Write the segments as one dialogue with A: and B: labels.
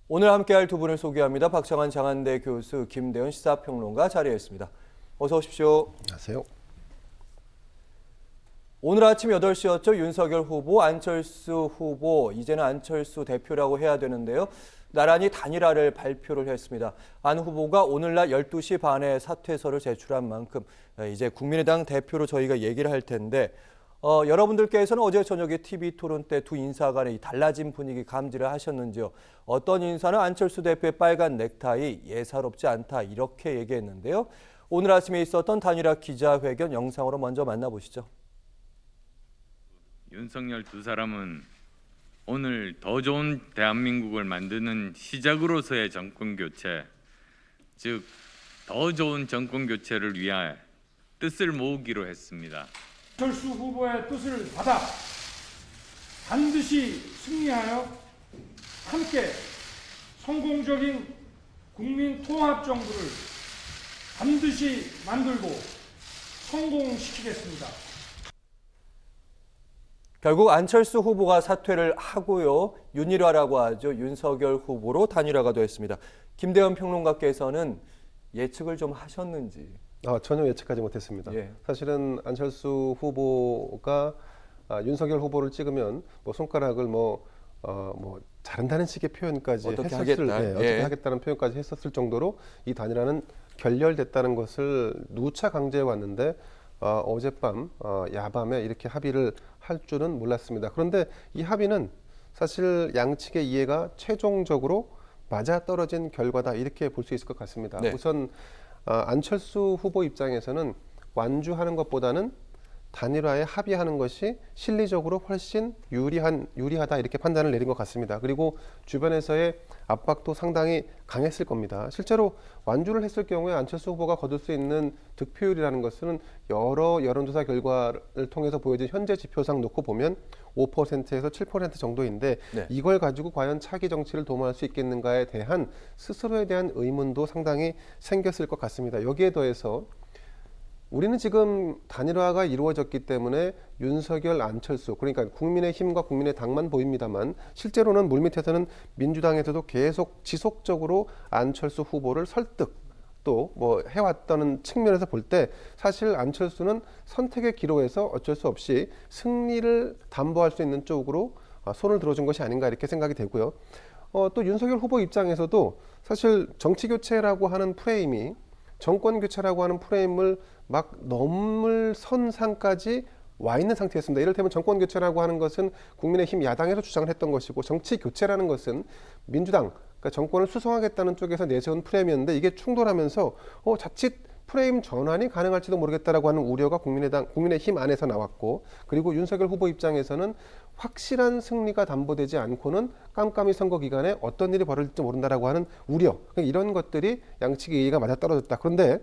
A: 오늘 함께할 두 분을 소개합니다. 박정환 장한대 교수, 김대현 시사평론가 자리에 있습니다. 어서 오십시오.
B: 안녕하세요.
A: 오늘 아침 8시였죠. 윤석열 후보, 안철수 후보, 이제는 안철수 대표라고 해야 되는데요. 나란히 단일화를 발표를 했습니다. 안 후보가 오늘날 12시 반에 사퇴서를 제출한 만큼 이제 국민의당 대표로 저희가 얘기를 할 텐데 여러분들께서는 어제 저녁에 TV 토론 때 두 인사 간의 이 달라진 분위기 감지를 하셨는지요? 어떤 인사는 안철수 대표의 빨간 넥타이 예사롭지 않다 이렇게 얘기했는데요. 오늘 아침에 있었던 단일화 기자회견 영상으로 먼저 만나보시죠.
C: 윤석열 두 사람은 오늘 더 좋은 대한민국을 만드는 시작으로서의 정권 교체, 즉 더 좋은 정권 교체를 위해 뜻을 모으기로 했습니다.
D: 안철수 후보의 뜻을 받아 반드시 승리하여 함께 성공적인 국민 통합 정부를 반드시 만들고 성공시키겠습니다.
A: 결국 안철수 후보가 사퇴를 하고요. 윤일화라고 하죠. 윤석열 후보로 단일화가 됐습니다. 김대현 평론가께서는 예측을 좀 하셨는지.
B: 전혀 예측하지 못했습니다.
A: 예.
B: 사실은 안철수 후보가 윤석열 후보를 찍으면 손가락을 자른다는 식의 표현까지
A: 어떻게
B: 했었을,
A: 하겠다.
B: 어떻게 하겠다는 표현까지 했었을 정도로 이 단일화는 결렬됐다는 것을 누차 강조해 왔는데 어젯밤 야밤에 이렇게 합의를 할 줄은 몰랐습니다. 그런데 이 합의는 사실 양측의 이해가 최종적으로 맞아떨어진 결과다 이렇게 볼 수 있을 것 같습니다.
A: 네.
B: 우선 안철수 후보 입장에서는 완주하는 것보다는 단일화에 합의하는 것이 실리적으로 훨씬 유리하다 이렇게 판단을 내린 것 같습니다. 그리고 주변에서의 압박도 상당히 강했을 겁니다. 실제로 완주를 했을 경우에 안철수 후보가 거둘 수 있는 득표율이라는 것은 여러 여론조사 결과를 통해서 보여진 현재 지표상 놓고 보면 5%에서 7% 정도인데
A: 네.
B: 이걸 가지고 과연 차기 정치를 도모할 수 있겠는가에 대한 스스로에 대한 의문도 상당히 생겼을 것 같습니다. 여기에 더해서 우리는 지금 단일화가 이루어졌기 때문에 윤석열, 안철수, 그러니까 국민의힘과 국민의당만 보입니다만 실제로는 물밑에서는 민주당에서도 계속 지속적으로 안철수 후보를 설득 또 해왔다는 측면에서 볼 때 사실 안철수는 선택의 기로에서 어쩔 수 없이 승리를 담보할 수 있는 쪽으로 손을 들어준 것이 아닌가 이렇게 생각이 되고요. 또 윤석열 후보 입장에서도 사실 정치 교체라고 하는 프레임이 정권 교체라고 하는 프레임을 막 넘을 선상까지 와 있는 상태였습니다. 이를테면 정권 교체라고 하는 것은 국민의힘 야당에서 주장을 했던 것이고 정치 교체라는 것은 민주당, 그러니까 정권을 수성하겠다는 쪽에서 내세운 프레임이었는데 이게 충돌하면서 자칫 프레임 전환이 가능할지도 모르겠다라고 하는 우려가 국민의힘 안에서 나왔고 그리고 윤석열 후보 입장에서는 확실한 승리가 담보되지 않고는 깜깜이 선거 기간에 어떤 일이 벌어질지 모른다라고 하는 우려 이런 것들이 양측의 이해가 맞아떨어졌다. 그런데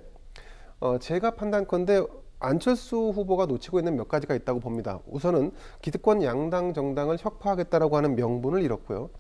B: 제가 판단컨대 안철수 후보가 놓치고 있는 몇 가지가 있다고 봅니다. 우선은 기득권 양당 정당을 혁파하겠다라고 하는 명분을 잃었고요.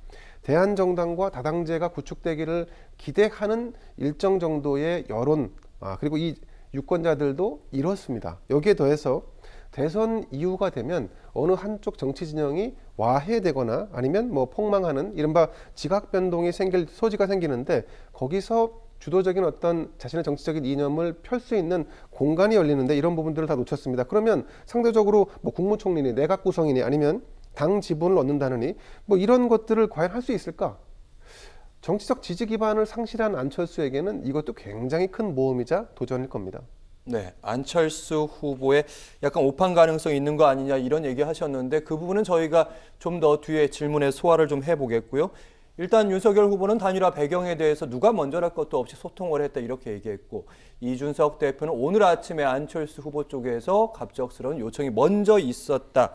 B: 대한정당과 다당제가 구축되기를 기대하는 일정 정도의 여론 그리고 이 유권자들도 잃었습니다. 여기에 더해서 대선 이후가 되면 어느 한쪽 정치 진영이 와해되거나 아니면 폭망하는 이른바 지각 변동이 생길 소지가 생기는데 거기서 주도적인 어떤 자신의 정치적인 이념을 펼 수 있는 공간이 열리는데 이런 부분들을 다 놓쳤습니다. 그러면 상대적으로 국무총리니 내각 구성이니 아니면 당 지분을 얻는다느니 이런 것들을 과연 할 수 있을까? 정치적 지지 기반을 상실한 안철수에게는 이것도 굉장히 큰 모험이자 도전일 겁니다.
A: 네, 안철수 후보의 약간 오판 가능성이 있는 거 아니냐 이런 얘기 하셨는데 그 부분은 저희가 좀 더 뒤에 질문에 소화를 좀 해보겠고요. 일단 윤석열 후보는 단일화 배경에 대해서 누가 먼저랄 것도 없이 소통을 했다 이렇게 얘기했고 이준석 대표는 오늘 아침에 안철수 후보 쪽에서 갑작스러운 요청이 먼저 있었다.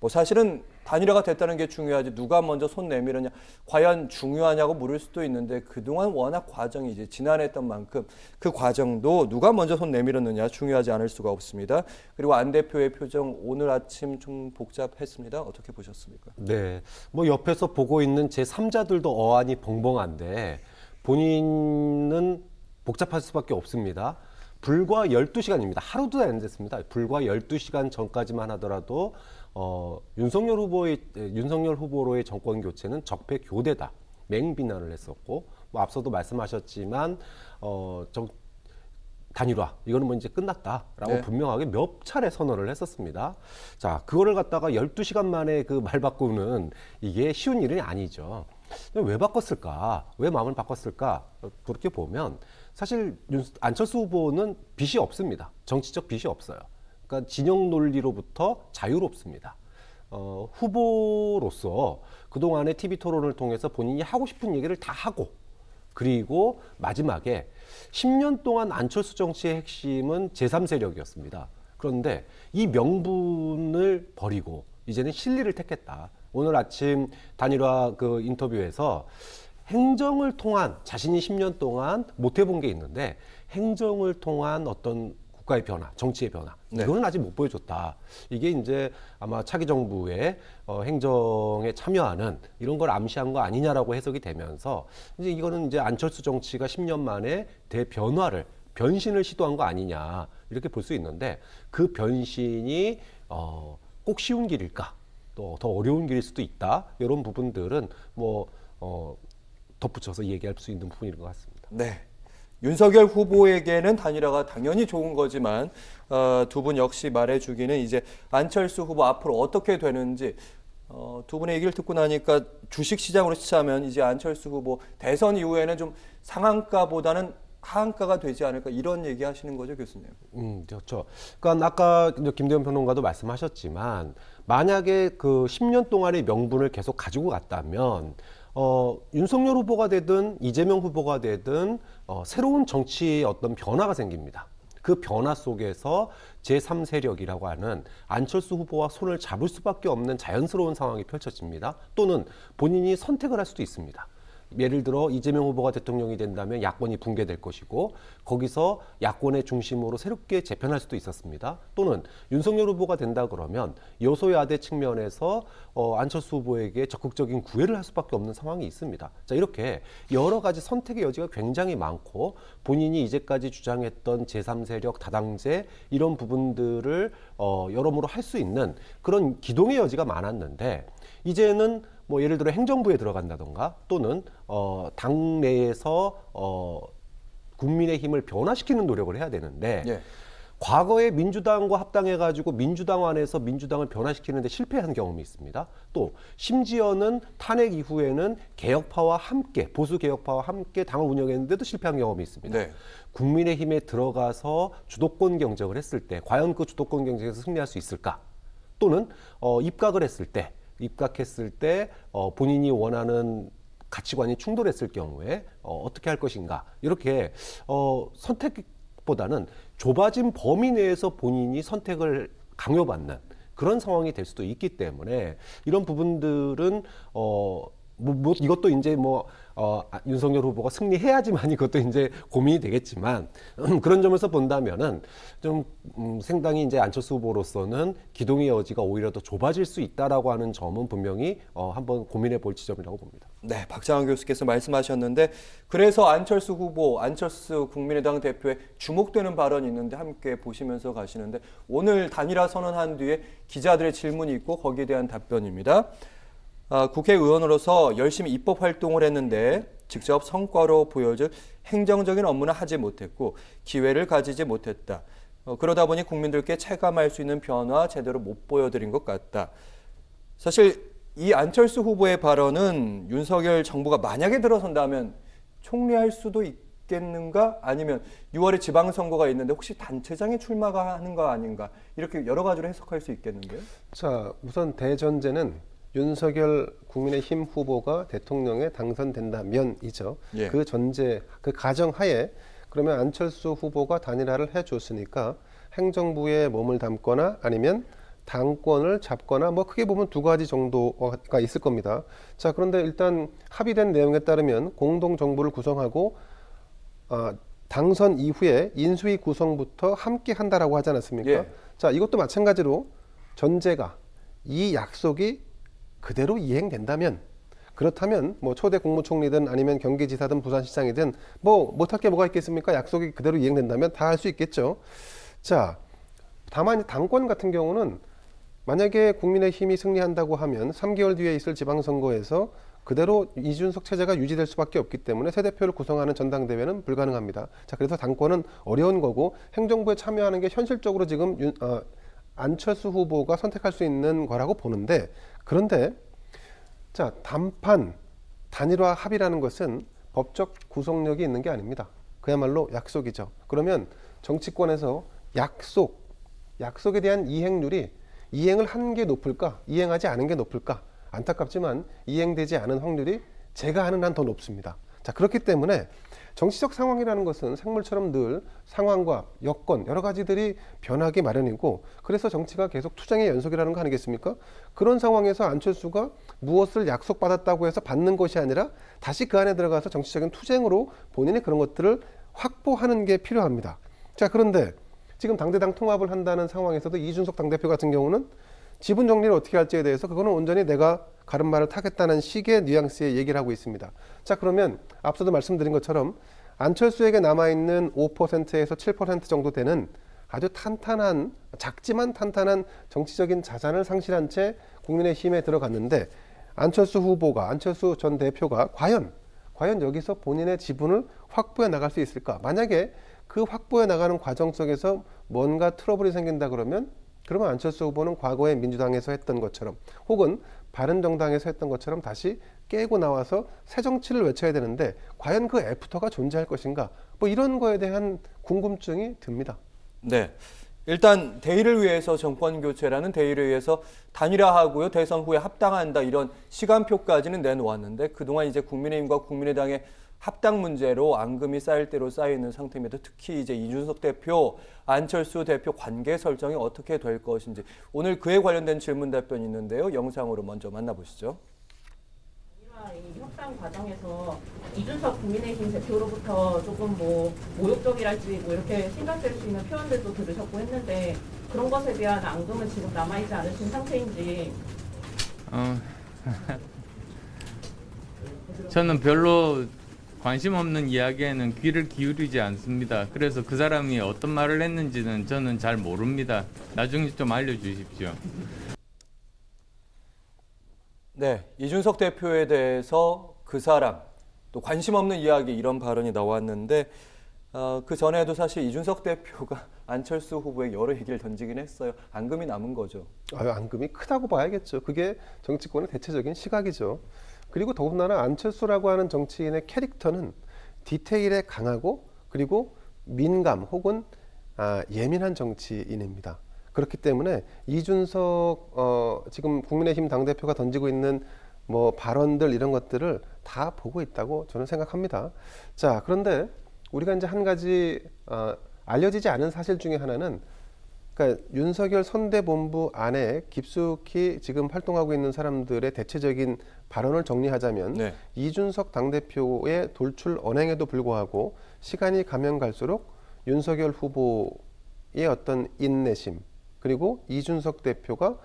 A: 사실은 단일화가 됐다는 게 중요하지 누가 먼저 손 내밀었냐 과연 중요하냐고 물을 수도 있는데 그동안 워낙 과정이 이제 지난했던 만큼 그 과정도 누가 먼저 손 내밀었느냐 중요하지 않을 수가 없습니다. 그리고 안 대표의 표정 오늘 아침 좀 복잡했습니다. 어떻게 보셨습니까?
E: 네, 옆에서 보고 있는 제 3자들도 어안이 벙벙한데 본인은 복잡할 수밖에 없습니다. 불과 12시간입니다. 하루도 안 됐습니다. 불과 12시간 전까지만 하더라도 윤석열 후보로의 정권 교체는 적폐 교대다. 맹비난을 했었고, 뭐 앞서도 말씀하셨지만 단일화 이거는 뭐 이제 끝났다라고
A: 네.
E: 분명하게 몇 차례 선언을 했었습니다. 자, 그거를 갖다가 12시간 만에 그 말 바꾸는 이게 쉬운 일이 아니죠. 왜 바꿨을까? 왜 마음을 바꿨을까? 그렇게 보면 사실 안철수 후보는 빚이 없습니다. 정치적 빚이 없어요. 그러니까 진영 논리로부터 자유롭습니다. 후보로서 그동안의 TV 토론을 통해서 본인이 하고 싶은 얘기를 다 하고, 그리고 마지막에 10년 동안 안철수 정치의 핵심은 제3세력이었습니다. 그런데 이 명분을 버리고 이제는 실리를 택했다. 오늘 아침 단일화 그 인터뷰에서 행정을 통한, 자신이 10년 동안 못 해본 게 있는데 행정을 통한 어떤 국가의 변화, 정치의 변화,
A: 네.
E: 이거는 아직 못 보여줬다. 이게 이제 아마 차기 정부의 행정에 참여하는 이런 걸 암시한 거 아니냐라고 해석이 되면서, 이제 이거는 이제 안철수 정치가 10년 만에 대변화를, 변신을 시도한 거 아니냐, 이렇게 볼 수 있는데, 그 변신이 꼭 쉬운 길일까? 또 더 어려운 길일 수도 있다. 이런 부분들은 뭐 덧붙여서 얘기할 수 있는 부분인 것 같습니다.
A: 네. 윤석열 후보에게는 단일화가 당연히 좋은 거지만 두 분 역시 말해주기는 이제 안철수 후보 앞으로 어떻게 되는지 두 분의 얘기를 듣고 나니까 주식시장으로 치자면 이제 안철수 후보 대선 이후에는 좀 상한가보다는 하한가가 되지 않을까, 이런 얘기 하시는 거죠, 교수님?
E: 그렇죠. 그러니까 아까 이제 김대현 평론가도 말씀하셨지만, 만약에 그 10년 동안의 명분을 계속 가지고 갔다면 윤석열 후보가 되든 이재명 후보가 되든 새로운 정치의 어떤 변화가 생깁니다. 그 변화 속에서 제3세력이라고 하는 안철수 후보와 손을 잡을 수밖에 없는 자연스러운 상황이 펼쳐집니다. 또는 본인이 선택을 할 수도 있습니다. 예를 들어 이재명 후보가 대통령이 된다면 야권이 붕괴될 것이고, 거기서 야권의 중심으로 새롭게 재편할 수도 있었습니다. 또는 윤석열 후보가 된다 그러면 여소야대 측면에서 안철수 후보에게 적극적인 구애를 할 수밖에 없는 상황이 있습니다. 자, 이렇게 여러 가지 선택의 여지가 굉장히 많고, 본인이 이제까지 주장했던 제3세력, 다당제 이런 부분들을 여러모로 할 수 있는 그런 기동의 여지가 많았는데, 이제는 뭐 예를 들어 행정부에 들어간다던가, 또는 당내에서 국민의힘을 변화시키는 노력을 해야 되는데,
A: 예.
E: 과거에 민주당과 합당해가지고 민주당 안에서 민주당을 변화시키는데 실패한 경험이 있습니다. 또 심지어는 탄핵 이후에는 개혁파와 함께, 보수 개혁파와 함께 당을 운영했는데도 실패한 경험이 있습니다.
A: 네.
E: 국민의힘에 들어가서 주도권 경쟁을 했을 때 과연 그 주도권 경쟁에서 승리할 수 있을까? 또는 입각했을 때 본인이 원하는 가치관이 충돌했을 경우에 어떻게 할 것인가, 이렇게 선택보다는 좁아진 범위 내에서 본인이 선택을 강요받는 그런 상황이 될 수도 있기 때문에, 이런 부분들은 이것도 이제 윤석열 후보가 승리해야지만 이것도 이제 고민이 되겠지만, 그런 점에서 본다면은 좀 상당히 이제 안철수 후보로서는 기동의 여지가 오히려 더 좁아질 수 있다라고 하는 점은 분명히 한번 고민해 볼 지점이라고 봅니다.
A: 네, 박장환 교수께서 말씀하셨는데, 그래서 안철수 후보, 안철수 국민의당 대표의 주목되는 발언이 있는데 함께 보시면서 가시는데, 오늘 단일화 선언한 뒤에 기자들의 질문이 있고 거기에 대한 답변입니다. 국회의원으로서 열심히 입법 활동을 했는데 직접 성과로 보여줄 행정적인 업무는 하지 못했고 기회를 가지지 못했다. 그러다 보니 국민들께 체감할 수 있는 변화 제대로 못 보여드린 것 같다. 사실 이 안철수 후보의 발언은 윤석열 정부가 만약에 들어선다면 총리할 수도 있겠는가? 아니면 6월에 지방선거가 있는데 혹시 단체장에 출마가 하는 거 아닌가? 이렇게 여러 가지로 해석할 수 있겠는데요.
B: 자, 우선 대전제는 윤석열 국민의힘 후보가 대통령에 당선된다면이죠.
A: 예.
B: 그 전제, 그 가정하에 그러면 안철수 후보가 단일화를 해줬으니까 행정부에 몸을 담거나 아니면 당권을 잡거나, 뭐 크게 보면 두 가지 정도가 있을 겁니다. 자, 그런데 일단 합의된 내용에 따르면 공동정부를 구성하고 당선 이후에 인수위 구성부터 함께 한다라고 하지 않았습니까?
A: 예.
B: 자, 이것도 마찬가지로 전제가 이 약속이 그대로 이행된다면, 그렇다면 뭐 초대 국무총리든 아니면 경기지사든 부산시장이든 뭐 못할 게 뭐가 있겠습니까? 약속이 그대로 이행된다면 다 할 수 있겠죠. 자, 다만 당권 같은 경우는 만약에 국민의힘이 승리한다고 하면 3개월 뒤에 있을 지방선거에서 그대로 이준석 체제가 유지될 수밖에 없기 때문에 새 대표를 구성하는 전당대회는 불가능합니다. 자, 그래서 당권은 어려운 거고 행정부에 참여하는 게 현실적으로 지금 안철수 후보가 선택할 수 있는 거라고 보는데, 그런데 자, 단판 단일화 합의라는 것은 법적 구속력이 있는 게 아닙니다. 그야말로 약속이죠. 그러면 정치권에서 약속에 대한 이행률이 이행을 한 게 높을까? 이행하지 않은 게 높을까? 안타깝지만 이행되지 않은 확률이 제가 아는 한 더 높습니다. 자, 그렇기 때문에 정치적 상황이라는 것은 생물처럼 늘 상황과 여건 여러 가지들이 변하기 마련이고, 그래서 정치가 계속 투쟁의 연속이라는 거 아니겠습니까? 그런 상황에서 안철수가 무엇을 약속받았다고 해서 받는 것이 아니라 다시 그 안에 들어가서 정치적인 투쟁으로 본인이 그런 것들을 확보하는 게 필요합니다. 자, 그런데 지금 당대당 통합을 한다는 상황에서도 이준석 당대표 같은 경우는 지분 정리를 어떻게 할지에 대해서 그거는 온전히 내가 가른말을 타겠다는 식의 뉘앙스의 얘기를 하고 있습니다. 자, 그러면 앞서도 말씀드린 것처럼 안철수에게 남아있는 5%에서 7% 정도 되는 아주 탄탄한, 작지만 탄탄한 정치적인 자산을 상실한 채 국민의힘에 들어갔는데, 안철수 전 대표가 과연 여기서 본인의 지분을 확보해 나갈 수 있을까? 만약에 그 확보해 나가는 과정 속에서 뭔가 트러블이 생긴다 그러면 안철수 후보는 과거에 민주당에서 했던 것처럼 혹은 바른정당에서 했던 것처럼 다시 깨고 나와서 새 정치를 외쳐야 되는데, 과연 그 애프터가 존재할 것인가? 뭐 이런 거에 대한 궁금증이 듭니다.
A: 네. 일단 대의를 위해서 정권 교체라는 대의를 위해서 단일화하고요, 대선 후에 합당한다, 이런 시간표까지는 내놓았는데, 그동안 이제 국민의힘과 국민의당의 합당 문제로 앙금이 쌓일 대로 쌓여 있는 상태입니다. 특히 이제 이준석 대표, 안철수 대표 관계 설정이 어떻게 될 것인지, 오늘 그에 관련된 질문 답변이 있는데요. 영상으로 먼저 만나보시죠.
F: 이 협상 과정에서 이준석 국민의힘 대표로부터 조금 모욕적이랄지 이렇게 생각될 수 있는 표현들도 들으셨고 했는데, 그런 것에 대한 앙금은 지금 남아있지 않으신 상태인지.
C: 저는 별로 관심 없는 이야기에는 귀를 기울이지 않습니다. 그래서 그 사람이 어떤 말을 했는지는 저는 잘 모릅니다. 나중에 좀 알려주십시오.
A: 네, 이준석 대표에 대해서 그 사람, 또 관심 없는 이야기, 이런 발언이 나왔는데, 그 전에도 사실 이준석 대표가 안철수 후보에 여러 얘기를 던지긴 했어요. 앙금이 남은 거죠.
B: 앙금이 크다고 봐야겠죠. 그게 정치권의 대체적인 시각이죠. 그리고 더군다나 안철수라고 하는 정치인의 캐릭터는 디테일에 강하고 그리고 민감 혹은 예민한 정치인입니다. 그렇기 때문에 이준석 지금 국민의힘 당대표가 던지고 있는 발언들, 이런 것들을 다 보고 있다고 저는 생각합니다. 자, 그런데 우리가 이제 한 가지 알려지지 않은 사실 중에 하나는, 그러니까 윤석열 선대본부 안에 깊숙이 지금 활동하고 있는 사람들의 대체적인 발언을 정리하자면, 네, 이준석 당대표의 돌출 언행에도 불구하고 시간이 가면 갈수록 윤석열 후보의 어떤 인내심, 그리고 이준석 대표가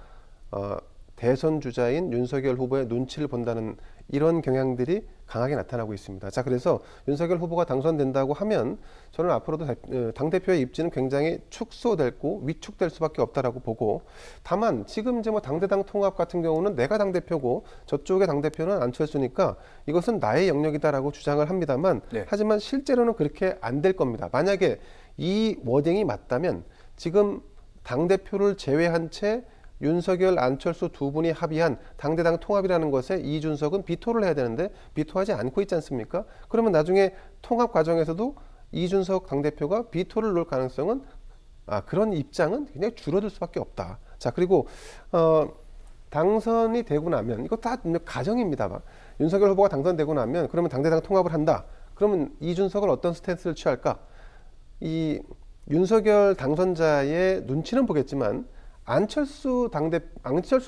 B: 대선 주자인 윤석열 후보의 눈치를 본다는 이런 경향들이 강하게 나타나고 있습니다. 자, 그래서 윤석열 후보가 당선된다고 하면 저는 앞으로도 당대표의 입지는 굉장히 축소되고 위축될 수밖에 없다라고 보고, 다만 지금 이제 당대당 통합 같은 경우는 내가 당대표고 저쪽의 당대표는 안철수니까 이것은 나의 영역이다라고 주장을 합니다만, 네, 하지만 실제로는 그렇게 안 될 겁니다. 만약에 이 워딩이 맞다면 지금 당대표를 제외한 채 윤석열, 안철수 두 분이 합의한 당대당 통합이라는 것에 이준석은 비토를 해야 되는데 비토하지 않고 있지 않습니까? 그러면 나중에 통합 과정에서도 이준석 당대표가 비토를 놓을 가능성은, 그런 입장은 굉장히 줄어들 수밖에 없다. 자, 그리고 당선이 되고 나면, 이거 다 가정입니다만, 윤석열 후보가 당선되고 나면 그러면 당대당 통합을 한다. 그러면 이준석을 어떤 스탠스를 취할까? 이 윤석열 당선자의 눈치는 보겠지만 안철수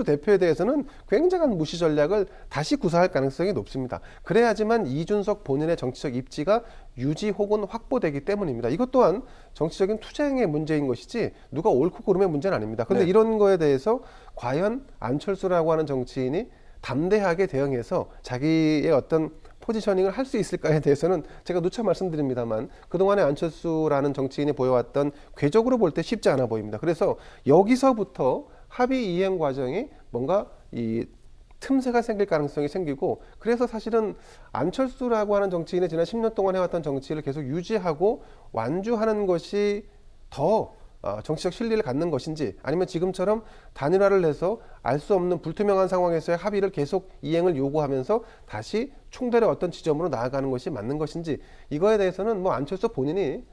B: 대표에 대해서는 굉장한 무시 전략을 다시 구사할 가능성이 높습니다. 그래야지만 이준석 본인의 정치적 입지가 유지 혹은 확보되기 때문입니다. 이것 또한 정치적인 투쟁의 문제인 것이지 누가 옳고 그름의 문제는 아닙니다. 그런데, 네, 이런 거에 대해서 과연 안철수라고 하는 정치인이 담대하게 대응해서 자기의 어떤 포지셔닝을 할 수 있을까에 대해서는 제가 누차 말씀드립니다만, 그동안에 안철수라는 정치인이 보여왔던 궤적으로 볼 때 쉽지 않아 보입니다. 그래서 여기서부터 합의 이행 과정이 뭔가 틈새가 생길 가능성이 생기고 그래서 사실은 안철수라고 하는 정치인의 지난 10년 동안 해왔던 정치를 계속 유지하고 완주하는 것이 더 정치적 실리를 갖는 것인지 아니면 지금처럼 단일화를 해서 알 수 없는 불투명한 상황에서의 합의를 계속 이행을 요구하면서 다시 총대의 어떤 지점으로 나아가는 것이 맞는 것인지 이거에 대해서는 뭐 안철수 본인이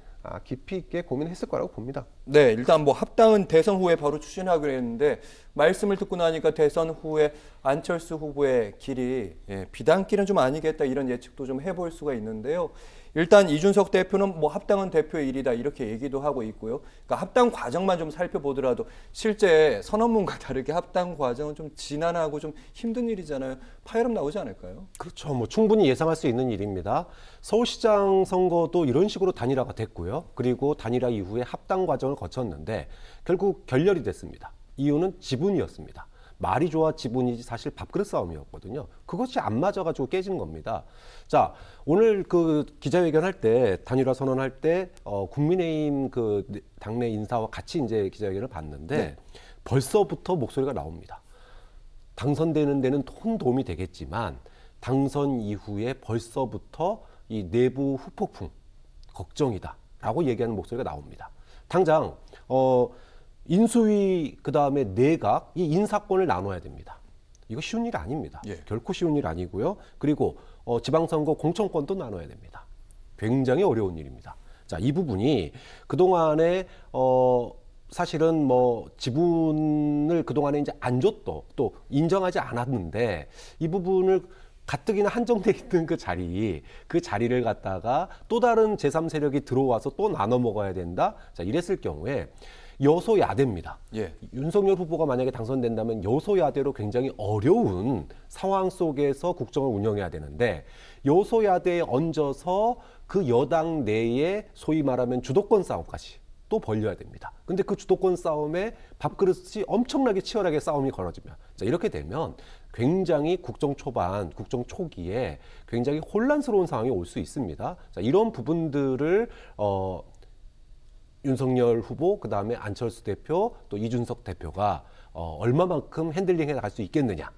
B: 깊이 있게 고민했을 거라고 봅니다.
A: 네, 일단 뭐 합당은 대선 후에 바로 추진하기로 했는데 말씀을 듣고 나니까 대선 후에 안철수 후보의 길이 비단길은 좀 아니겠다 이런 예측도 좀 해볼 수가 있는데요. 일단 이준석 대표는 뭐 합당은 대표의 일이다 이렇게 얘기도 하고 있고요. 그러니까 합당 과정만 좀 살펴보더라도 실제 선언문과 다르게 합당 과정은 좀 지난하고 좀 힘든 일이잖아요. 파열음 나오지 않을까요?
E: 그렇죠. 뭐 충분히 예상할 수 있는 일입니다. 서울시장 선거도 이런 식으로 단일화가 됐고요. 그리고 단일화 이후에 합당 과정을 거쳤는데 결국 결렬이 됐습니다. 이유는 지분이었습니다. 말이 좋아 지분이지 사실 밥그릇 싸움이었거든요. 그것이 안 맞아가지고 깨진 겁니다. 자, 오늘 그 기자회견 할 때 단일화 선언할 때 국민의힘 그 당내 인사와 같이 이제 기자회견을 봤는데
A: 네.
E: 벌써부터 목소리가 나옵니다. 당선되는 데는 큰 도움이 되겠지만 당선 이후에 벌써부터 이 내부 후폭풍 걱정이다라고 얘기하는 목소리가 나옵니다. 당장 인수위 그다음에 내각 이 인사권을 나눠야 됩니다. 이거 쉬운 일이 아닙니다.
A: 예.
E: 결코 쉬운 일 아니고요. 그리고 지방선거 공천권도 나눠야 됩니다. 굉장히 어려운 일입니다. 자, 이 부분이 그동안에 사실은 뭐 지분을 그동안에 이제 안 줬도 또 인정하지 않았는데 이 부분을 가뜩이나 한정돼 있는 그 자리를 갖다가 또 다른 제3세력이 들어와서 또 나눠 먹어야 된다. 자, 이랬을 경우에 여소야대입니다.
A: 예.
E: 윤석열 후보가 만약에 당선된다면 여소야대로 굉장히 어려운 상황 속에서 국정을 운영해야 되는데 여소야대에 얹어서 그 여당 내에 소위 말하면 주도권 싸움까지 또 벌려야 됩니다. 근데 그 주도권 싸움에 밥그릇이 엄청나게 치열하게 싸움이 벌어지면 자, 이렇게 되면 굉장히 국정 초반, 국정 초기에 굉장히 혼란스러운 상황이 올 수 있습니다. 자, 이런 부분들을 윤석열 후보, 그 다음에 안철수 대표, 또 이준석 대표가 얼마만큼 핸들링해 나갈 수 있겠느냐.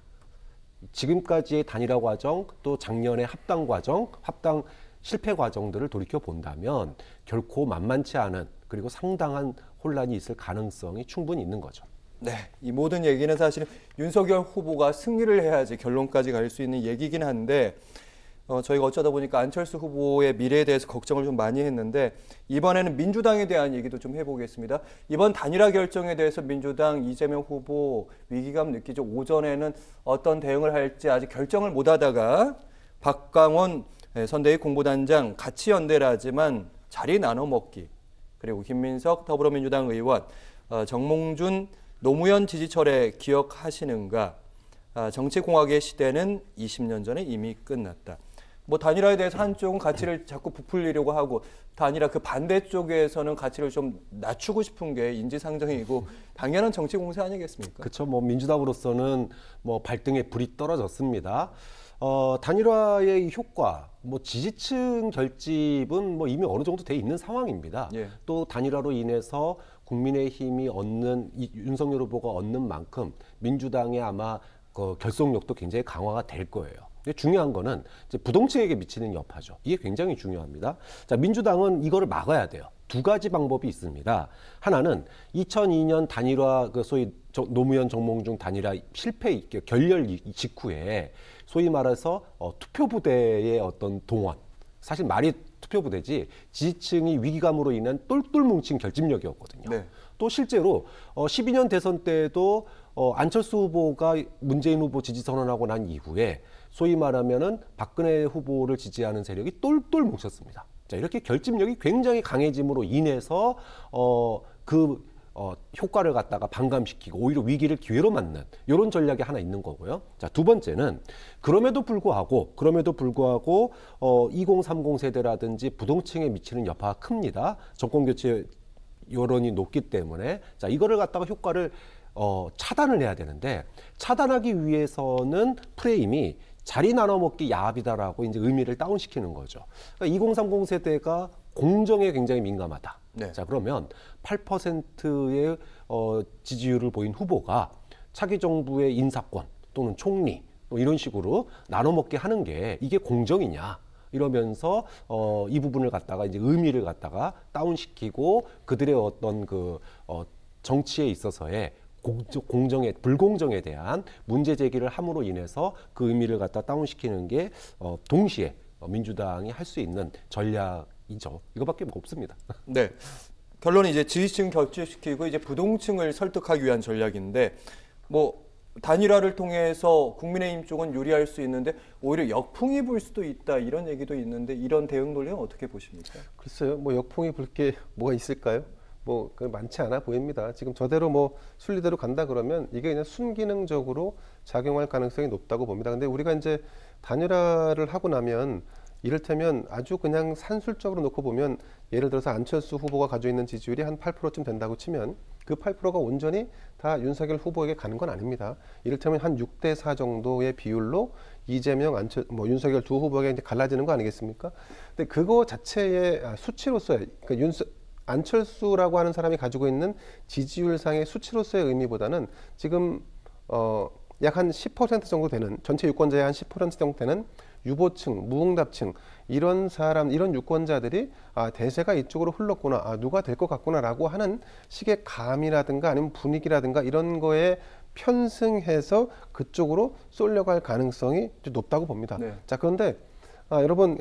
E: 지금까지의 단일화 과정, 또 작년의 합당 과정, 합당 실패 과정들을 돌이켜 본다면 결코 만만치 않은 그리고 상당한 혼란이 있을 가능성이 충분히 있는 거죠.
A: 네, 이 모든 얘기는 사실 윤석열 후보가 승리를 해야지 결론까지 갈 수 있는 얘기긴 한데 저희가 어쩌다 보니까 안철수 후보의 미래에 대해서 걱정을 좀 많이 했는데 이번에는 민주당에 대한 얘기도 좀 해보겠습니다. 이번 단일화 결정에 대해서 민주당 이재명 후보 위기감 느끼죠. 오전에는 어떤 대응을 할지 아직 결정을 못하다가 박광원 선대위 공보단장 같이 연대를 하지만 자리 나눠 먹기 그리고 김민석 더불어민주당 의원 정몽준 노무현 지지철에 기억하시는가? 정치공학의 시대는 20년 전에 이미 끝났다. 뭐 단일화에 대해서 한쪽은 가치를 자꾸 부풀리려고 하고 단일화 그 반대쪽에서는 가치를 좀 낮추고 싶은 게 인지상정이고 당연한 정치 공세 아니겠습니까?
E: 그렇죠. 뭐 민주당으로서는 뭐 발등에 불이 떨어졌습니다. 단일화의 효과, 뭐 지지층 결집은 뭐 이미 어느 정도 돼 있는 상황입니다.
A: 예.
E: 또 단일화로 인해서 국민의힘이 얻는 윤석열 후보가 얻는 만큼 민주당의 아마 그 결속력도 굉장히 강화가 될 거예요. 근데 중요한 거는 이제 부동층에게 미치는 여파죠. 이게 굉장히 중요합니다. 자, 민주당은 이거를 막아야 돼요. 두 가지 방법이 있습니다. 하나는 2002년 단일화 그 소위 노무현 정몽준 단일화 실패 결렬 직후에 소위 말해서 투표부대의 어떤 동원, 사실 말이 투표부대지 지지층이 위기감으로 인한 똘똘 뭉친 결집력이었거든요.
A: 네.
E: 또 실제로 12년 대선 때도 안철수 후보가 문재인 후보 지지 선언하고 난 이후에 소위 말하면은 박근혜 후보를 지지하는 세력이 똘똘 뭉쳤습니다. 자, 이렇게 결집력이 굉장히 강해짐으로 인해서 효과를 갖다가 반감시키고 오히려 위기를 기회로 맞는 이런 전략이 하나 있는 거고요. 자, 두 번째는 그럼에도 불구하고 2030 세대라든지 부동층에 미치는 여파가 큽니다. 정권 교체 여론이 높기 때문에 자, 이거를 갖다가 효과를 차단을 해야 되는데 차단하기 위해서는 프레임이 자리 나눠 먹기 야합이다라고 이제 의미를 다운시키는 거죠. 그러니까 2030 세대가 공정에 굉장히 민감하다.
A: 네.
E: 자, 그러면 8%의 지지율을 보인 후보가 차기 정부의 인사권 또는 총리 뭐 이런 식으로 나눠 먹게 하는 게 이게 공정이냐? 이러면서 이 부분을 갖다가 이제 의미를 갖다가 다운시키고 그들의 어떤 정치에 있어서의 공정에 불공정에 대한 문제 제기를 함으로 인해서 그 의미를 갖다 다운시키는 게 동시에 민주당이 할 수 있는 전략이죠. 이거밖에 없습니다.
A: 네. 결론은 이제 지지층 격추시키고 이제 부동층을 설득하기 위한 전략인데 뭐 단일화를 통해서 국민의힘 쪽은 유리할 수 있는데 오히려 역풍이 불 수도 있다 이런 얘기도 있는데 이런 대응 논리는 어떻게 보십니까?
B: 글쎄요, 뭐 역풍이 불 게 뭐가 있을까요? 뭐 많지 않아 보입니다. 지금 저대로 뭐 순리대로 간다 그러면 이게 그냥 순기능적으로 작용할 가능성이 높다고 봅니다. 근데 우리가 이제 단일화를 하고 나면 이를테면 아주 그냥 산술적으로 놓고 보면 예를 들어서 안철수 후보가 가지고 있는 지지율이 한 8%쯤 된다고 치면 그 8%가 온전히 다 윤석열 후보에게 가는 건 아닙니다. 이를테면 한 6대4 정도의 비율로 이재명, 윤석열 두 후보에게 이제 갈라지는 거 아니겠습니까? 근데 그거 자체의 수치로서의 안철수라고 하는 사람이 가지고 있는 지지율상의 수치로서의 의미보다는 지금 약 한 10% 정도 되는 전체 유권자의 한 10% 정도 되는 유보층, 무응답층 이런 유권자들이 대세가 이쪽으로 흘렀구나, 누가 될 것 같구나라고 하는 식의 감이라든가 아니면 분위기라든가 이런 거에 편승해서 그쪽으로 쏠려갈 가능성이 높다고 봅니다.
A: 네.
B: 자, 그런데 여러분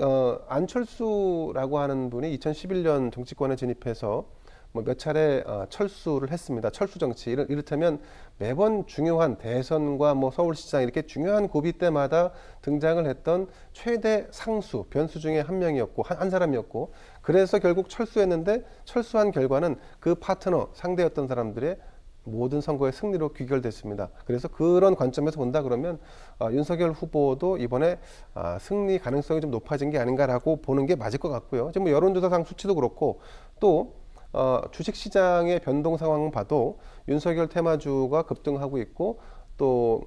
B: 안철수라고 하는 분이 2011년 정치권에 진입해서 뭐 몇 차례 철수를 했습니다. 철수 정치 이를테면 매번 중요한 대선과 뭐 서울시장 이렇게 중요한 고비 때마다 등장을 했던 최대 상수 변수 중에 한 명이었고 한 사람이었고 그래서 결국 철수했는데 철수한 결과는 그 파트너 상대였던 사람들의 모든 선거의 승리로 귀결됐습니다. 그래서 그런 관점에서 본다 그러면 윤석열 후보도 이번에 승리 가능성이 좀 높아진 게 아닌가라고 보는 게 맞을 것 같고요. 지금 뭐 여론조사상 수치도 그렇고 또 주식시장의 변동 상황 봐도 윤석열 테마주가 급등하고 있고 또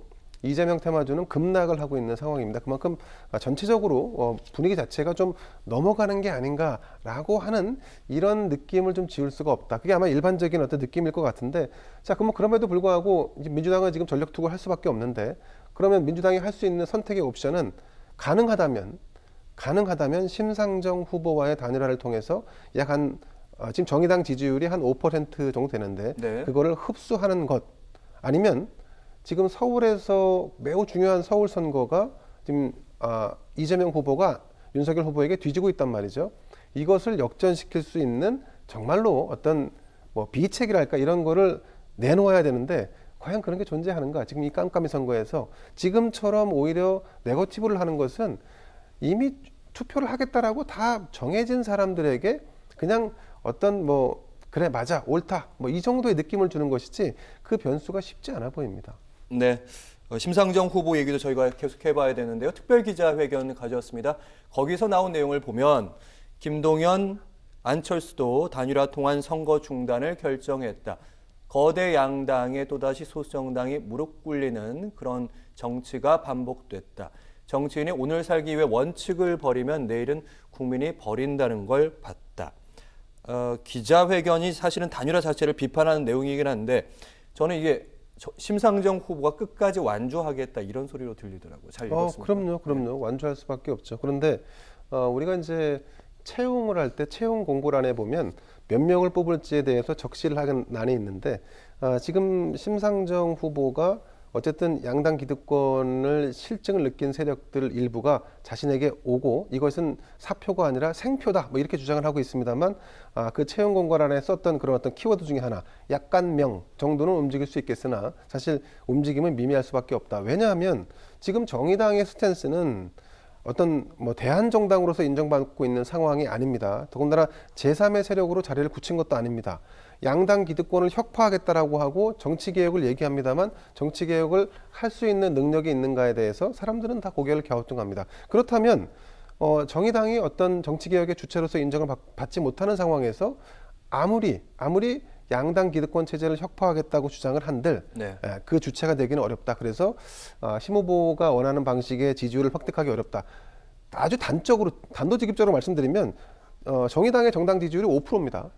B: 이재명 테마주는 급락을 하고 있는 상황입니다. 그만큼 전체적으로 분위기 자체가 좀 넘어가는 게 아닌가라고 하는 이런 느낌을 좀 지울 수가 없다. 그게 아마 일반적인 어떤 느낌일 것 같은데 자, 그럼 그럼에도 불구하고 이제 민주당은 지금 전력 투구를 할 수밖에 없는데 그러면 민주당이 할 수 있는 선택의 옵션은 가능하다면 심상정 후보와의 단일화를 통해서 지금 정의당 지지율이 한 5% 정도 되는데
A: 네.
B: 그거를 흡수하는 것 아니면 지금 서울에서 매우 중요한 서울 선거가 지금 이재명 후보가 윤석열 후보에게 뒤지고 있단 말이죠. 이것을 역전시킬 수 있는 정말로 어떤 뭐 비책이랄까 이런 거를 내놓아야 되는데 과연 그런 게 존재하는가? 지금 이 깜깜이 선거에서 지금처럼 오히려 네거티브를 하는 것은 이미 투표를 하겠다라고 다 정해진 사람들에게 그냥 어떤 그래 맞아 옳다 이 정도의 느낌을 주는 것이지 그 변수가 쉽지 않아 보입니다.
A: 네, 심상정 후보 얘기도 저희가 계속 해봐야 되는데요. 특별기자회견 가져왔습니다. 거기서 나온 내용을 보면 김동연, 안철수도 단일화 통한 선거 중단을 결정했다. 거대 양당에 또다시 소수정당이 무릎 꿇리는 그런 정치가 반복됐다. 정치인이 오늘 살기 위해 원칙을 버리면 내일은 국민이 버린다는 걸 봤다. 기자회견이 사실은 단일화 자체를 비판하는 내용이긴 한데 저는 이게 심상정 후보가 끝까지 완주하겠다 이런 소리로 들리더라고요. 잘 읽었습니다.
B: 그럼요. 완주할 수밖에 없죠. 그런데 우리가 이제 채용을 할 때 채용 공고란에 보면 몇 명을 뽑을지에 대해서 적시를 하는 난이 있는데 지금 심상정 후보가 어쨌든 양당 기득권을 실증을 느낀 세력들 일부가 자신에게 오고 이것은 사표가 아니라 생표다 이렇게 주장을 하고 있습니다만 그 채용 공고란에 썼던 그런 어떤 키워드 중에 하나 약간명 정도는 움직일 수 있겠으나 사실 움직임은 미미할 수밖에 없다. 왜냐하면 지금 정의당의 스탠스는 어떤 대한정당으로서 인정받고 있는 상황이 아닙니다. 더군다나 제3의 세력으로 자리를 굳힌 것도 아닙니다. 양당 기득권을 혁파하겠다라고 하고 정치개혁을 얘기합니다만 정치개혁을 할 수 있는 능력이 있는가에 대해서 사람들은 다 고개를 갸우뚱합니다. 그렇다면 정의당이 어떤 정치개혁의 주체로서 인정을 받지 못하는 상황에서 아무리 양당 기득권 체제를 혁파하겠다고 주장을 한들
A: 네.
B: 그 주체가 되기는 어렵다. 그래서 심 후보가 원하는 방식의 지지율을 획득하기 어렵다. 아주 단도직입적으로 말씀드리면 정의당의 정당 지지율이 5%입니다.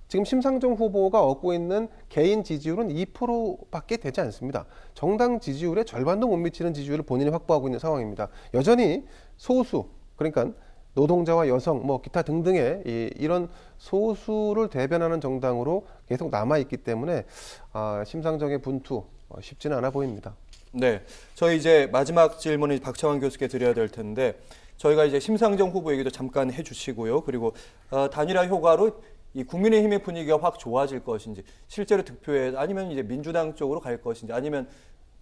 B: 지금 심상정 후보가 얻고 있는 개인 지지율은 2%밖에 되지 않습니다. 정당 지지율의 절반도 못 미치는 지지율을 본인이 확보하고 있는 상황입니다. 여전히 소수, 그러니까 노동자와 여성, 뭐 기타 등등의 이런 소수를 대변하는 정당으로 계속 남아있기 때문에 심상정의 분투 쉽지는 않아 보입니다.
A: 네, 저희 이제 마지막 질문을 박창환 교수께 드려야 될 텐데 저희가 이제 심상정 후보 얘기도 잠깐 해주시고요. 그리고 단일화 효과로 이 국민의힘의 분위기가 확 좋아질 것인지, 실제로 득표에 아니면 이제 민주당 쪽으로 갈 것인지, 아니면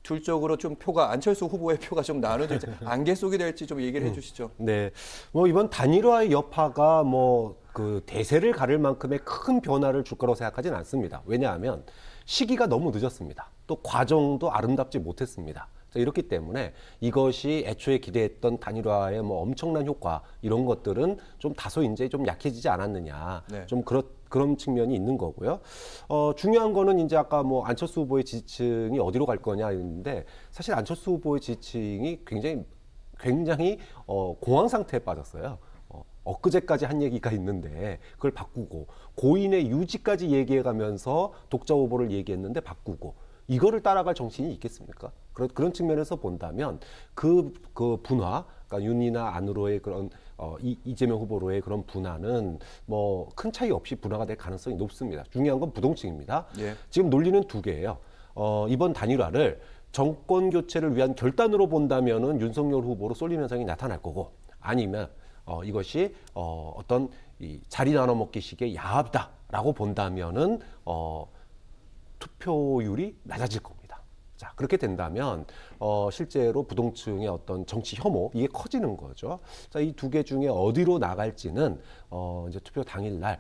A: 둘 쪽으로 좀 표가 안철수 후보의 표가 좀 나눠질지, 안개 속이 될지 좀 얘기를 해주시죠.
E: 네, 뭐 이번 단일화의 여파가 뭐 그 대세를 가를 만큼의 큰 변화를 줄 거라고 생각하지는 않습니다. 왜냐하면 시기가 너무 늦었습니다. 또 과정도 아름답지 못했습니다. 자, 이렇기 때문에 이것이 애초에 기대했던 단일화의 뭐 엄청난 효과 이런 것들은 좀 다소 이제 좀 약해지지 않았느냐.
A: 네.
E: 좀 그런 측면이 있는 거고요. 중요한 거는 이제 아까 뭐 안철수 후보의 지지층이 어디로 갈 거냐 했는데 사실 안철수 후보의 지지층이 굉장히 공황 상태에 빠졌어요. 엊그제까지 한 얘기가 있는데 그걸 바꾸고 고인의 유지까지 얘기해가면서 독자 후보를 얘기했는데 바꾸고 이거를 따라갈 정신이 있겠습니까? 그런 측면에서 본다면 그 분화, 그러니까 윤이나 안으로의 그런 이재명 후보로의 그런 분화는 뭐 큰 차이 없이 분화가 될 가능성이 높습니다. 중요한 건 부동층입니다.
A: 예.
E: 지금 논리는 두 개예요. 이번 단일화를 정권 교체를 위한 결단으로 본다면은 윤석열 후보로 쏠림 현상이 나타날 거고, 아니면 이것이 어떤 이 자리 나눠 먹기식의 야합이다라고 본다면은 투표율이 낮아질 겁니다. 자, 그렇게 된다면 실제로 부동층의 어떤 정치 혐오 이게 커지는 거죠. 자, 이 두 개 중에 어디로 나갈지는 이제 투표 당일날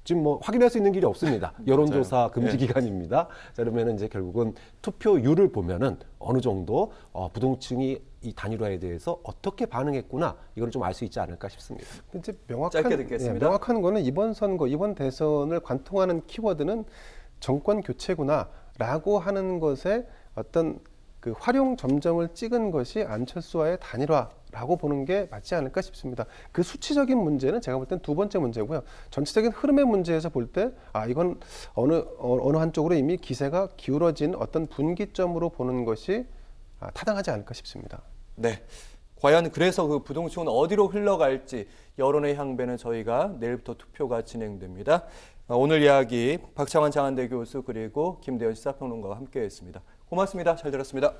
E: 지금 뭐 확인할 수 있는 길이 없습니다. 여론조사 금지 기간입니다. 자, 그러면은 이제 결국은 투표율을 보면은 어느 정도 부동층이 이 단일화에 대해서 어떻게 반응했구나 이걸 좀 알 수 있지 않을까 싶습니다.
B: 이제
A: 짧게 듣겠습니다.
B: 명확한 거는 이번 선거, 이번 대선을 관통하는 키워드는 정권 교체구나라고 하는 것에 어떤 그 활용 점정을 찍은 것이 안철수와의 단일화라고 보는 게 맞지 않을까 싶습니다. 그 수치적인 문제는 제가 볼 땐 두 번째 문제고요. 전체적인 흐름의 문제에서 볼 때 이건 어느 한쪽으로 이미 기세가 기울어진 어떤 분기점으로 보는 것이 타당하지 않을까 싶습니다.
A: 네. 과연 그래서 그 부동층은 어디로 흘러갈지 여론의 향배는 저희가 내일부터 투표가 진행됩니다. 오늘 이야기 박창환 장한대 교수 그리고 김대현 시사평론가와 함께했습니다. 고맙습니다. 잘 들었습니다.